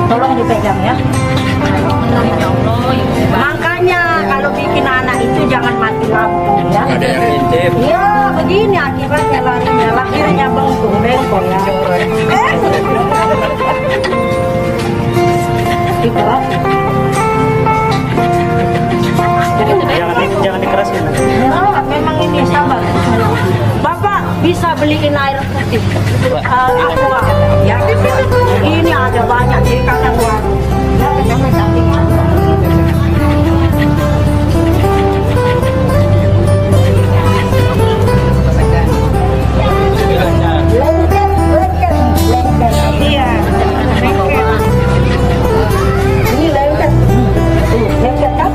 Tolong dipegang ya. Makanya kalau bikin anak itu jangan mati lampu ya. Ada yang intip. Iya, begini akibatnya lahirnya bengkok ya. Gitu. Jangan dikerasin. Ya, memang ini sabar. Bapak bisa beliin air putih, aqua, ya. Ini ada banyak di kanan warung. Ya, jangan sampai iya, ini lengket, lengket kan?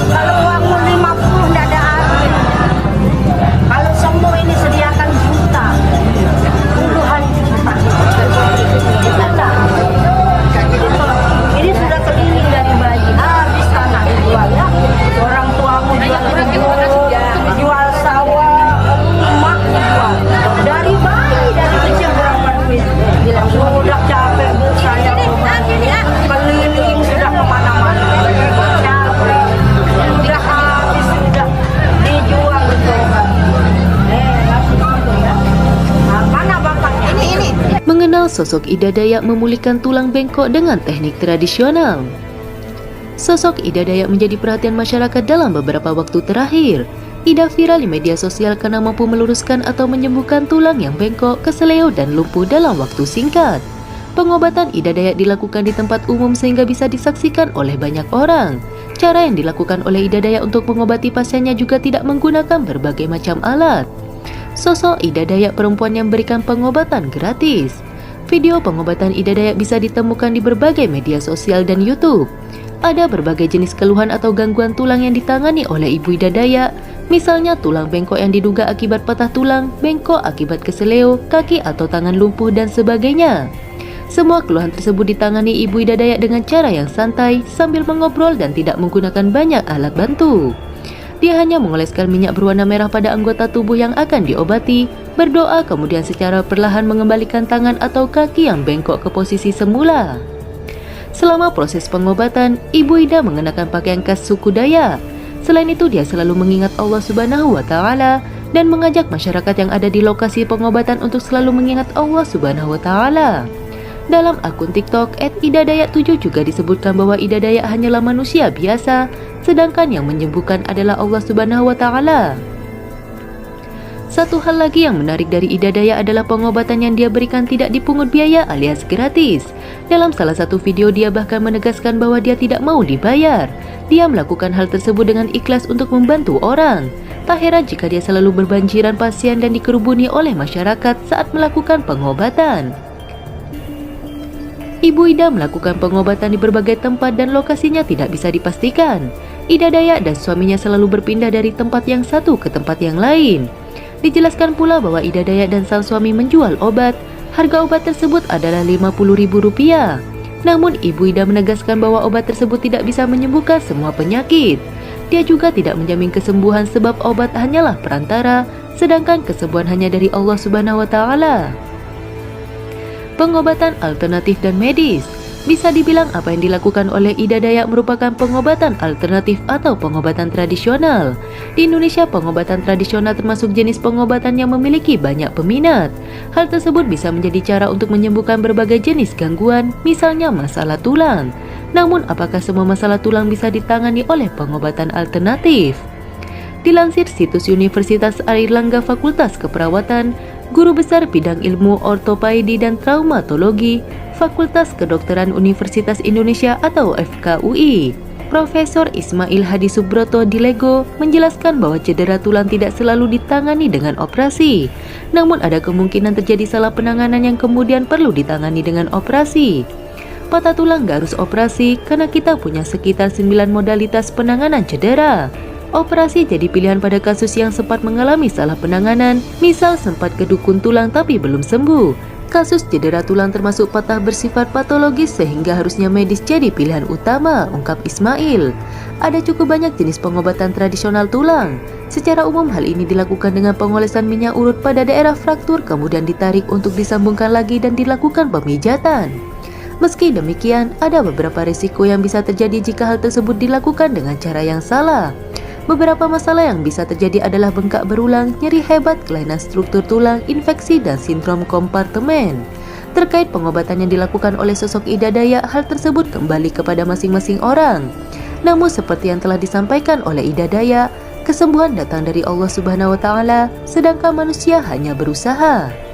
Kalau uangmu 50 tidak ada arti. Kalau semua ini sediakan juta, puluhan juta. Juta. Ini sudah keliling dari bayi, habis tanah dijual ya. Orang tuamu jual sawah, emak dijual. Dari bayi, dari kecil berapa duit? Bilang sudah capek bu saya keliling sudah kemana-mana. Capek, sudah habis sudah dijual betul. Mana bapaknya? Ini. Mengenal sosok Ida Dayak memulihkan tulang bengkok dengan teknik tradisional. Sosok Ida Dayak menjadi perhatian masyarakat dalam beberapa waktu terakhir. Ida viral di media sosial karena mampu meluruskan atau menyembuhkan tulang yang bengkok, keseleo, dan lumpuh dalam waktu singkat. Pengobatan Ida Dayak dilakukan di tempat umum sehingga bisa disaksikan oleh banyak orang. Cara yang dilakukan oleh Ida Dayak untuk mengobati pasiennya juga tidak menggunakan berbagai macam alat. Sosok Ida Dayak perempuan yang berikan pengobatan gratis. Video pengobatan Ida Dayak bisa ditemukan di berbagai media sosial dan YouTube. Ada berbagai jenis keluhan atau gangguan tulang yang ditangani oleh Ibu Ida Dayak, misalnya tulang bengkok yang diduga akibat patah tulang, bengkok akibat keseleo, kaki atau tangan lumpuh, dan sebagainya. Semua keluhan tersebut ditangani Ibu Ida Dayak dengan cara yang santai, sambil mengobrol dan tidak menggunakan banyak alat bantu. Dia hanya mengoleskan minyak berwarna merah pada anggota tubuh yang akan diobati, berdoa, kemudian secara perlahan mengembalikan tangan atau kaki yang bengkok ke posisi semula. Selama proses pengobatan, Ibu Ida mengenakan pakaian khas suku Dayak. Selain itu, dia selalu mengingat Allah Subhanahu wa Ta'ala dan mengajak masyarakat yang ada di lokasi pengobatan untuk selalu mengingat Allah Subhanahu wa Ta'ala. Dalam akun TikTok @idadayak7 juga disebutkan bahwa Ida Dayak hanyalah manusia biasa, sedangkan yang menyembuhkan adalah Allah Subhanahu wa Ta'ala. Satu hal lagi yang menarik dari Ida Dayak adalah pengobatan yang dia berikan tidak dipungut biaya alias gratis. Dalam salah satu video dia bahkan menegaskan bahwa dia tidak mau dibayar. Dia melakukan hal tersebut dengan ikhlas untuk membantu orang. Tak heran jika dia selalu berbanjiran pasien dan dikerubuni oleh masyarakat saat melakukan pengobatan. Ibu Ida melakukan pengobatan di berbagai tempat dan lokasinya tidak bisa dipastikan. Ida Dayak dan suaminya selalu berpindah dari tempat yang satu ke tempat yang lain. Dijelaskan pula bahwa Ida Dayak dan sang suami menjual obat. Harga obat tersebut adalah Rp50.000. Namun Ibu Ida menegaskan bahwa obat tersebut tidak bisa menyembuhkan semua penyakit. Dia juga tidak menjamin kesembuhan sebab obat hanyalah perantara, sedangkan kesembuhan hanya dari Allah Subhanahu wa Ta'ala. Pengobatan alternatif dan medis. Bisa dibilang apa yang dilakukan oleh Ida Dayak merupakan pengobatan alternatif atau pengobatan tradisional. Di Indonesia, pengobatan tradisional termasuk jenis pengobatan yang memiliki banyak peminat. Hal tersebut bisa menjadi cara untuk menyembuhkan berbagai jenis gangguan, misalnya masalah tulang. Namun, apakah semua masalah tulang bisa ditangani oleh pengobatan alternatif? Dilansir situs Universitas Airlangga Fakultas Keperawatan, Guru Besar Bidang Ilmu Ortopedi dan Traumatologi, Fakultas Kedokteran Universitas Indonesia atau FKUI, Profesor Ismail Hadi Subroto Dilego menjelaskan bahwa cedera tulang tidak selalu ditangani dengan operasi. Namun ada kemungkinan terjadi salah penanganan yang kemudian perlu ditangani dengan operasi. Patah tulang gak harus operasi karena kita punya sekitar 9 modalitas penanganan cedera. Operasi jadi pilihan pada kasus yang sempat mengalami salah penanganan, misal sempat kedukun tulang tapi belum sembuh. Kasus cedera tulang termasuk patah bersifat patologis sehingga harusnya medis jadi pilihan utama, ungkap Ismail. Ada cukup banyak jenis pengobatan tradisional tulang. Secara umum hal ini dilakukan dengan pengolesan minyak urut pada daerah fraktur kemudian ditarik untuk disambungkan lagi dan dilakukan pemijatan. Meski demikian, ada beberapa risiko yang bisa terjadi jika hal tersebut dilakukan dengan cara yang salah. Beberapa masalah yang bisa terjadi adalah bengkak berulang, nyeri hebat, kelainan struktur tulang, infeksi, dan sindrom kompartemen. Terkait pengobatan yang dilakukan oleh sosok Ida Dayak, hal tersebut kembali kepada masing-masing orang. Namun seperti yang telah disampaikan oleh Ida Dayak, kesembuhan datang dari Allah Subhanahu wa Ta'ala, sedangkan manusia hanya berusaha.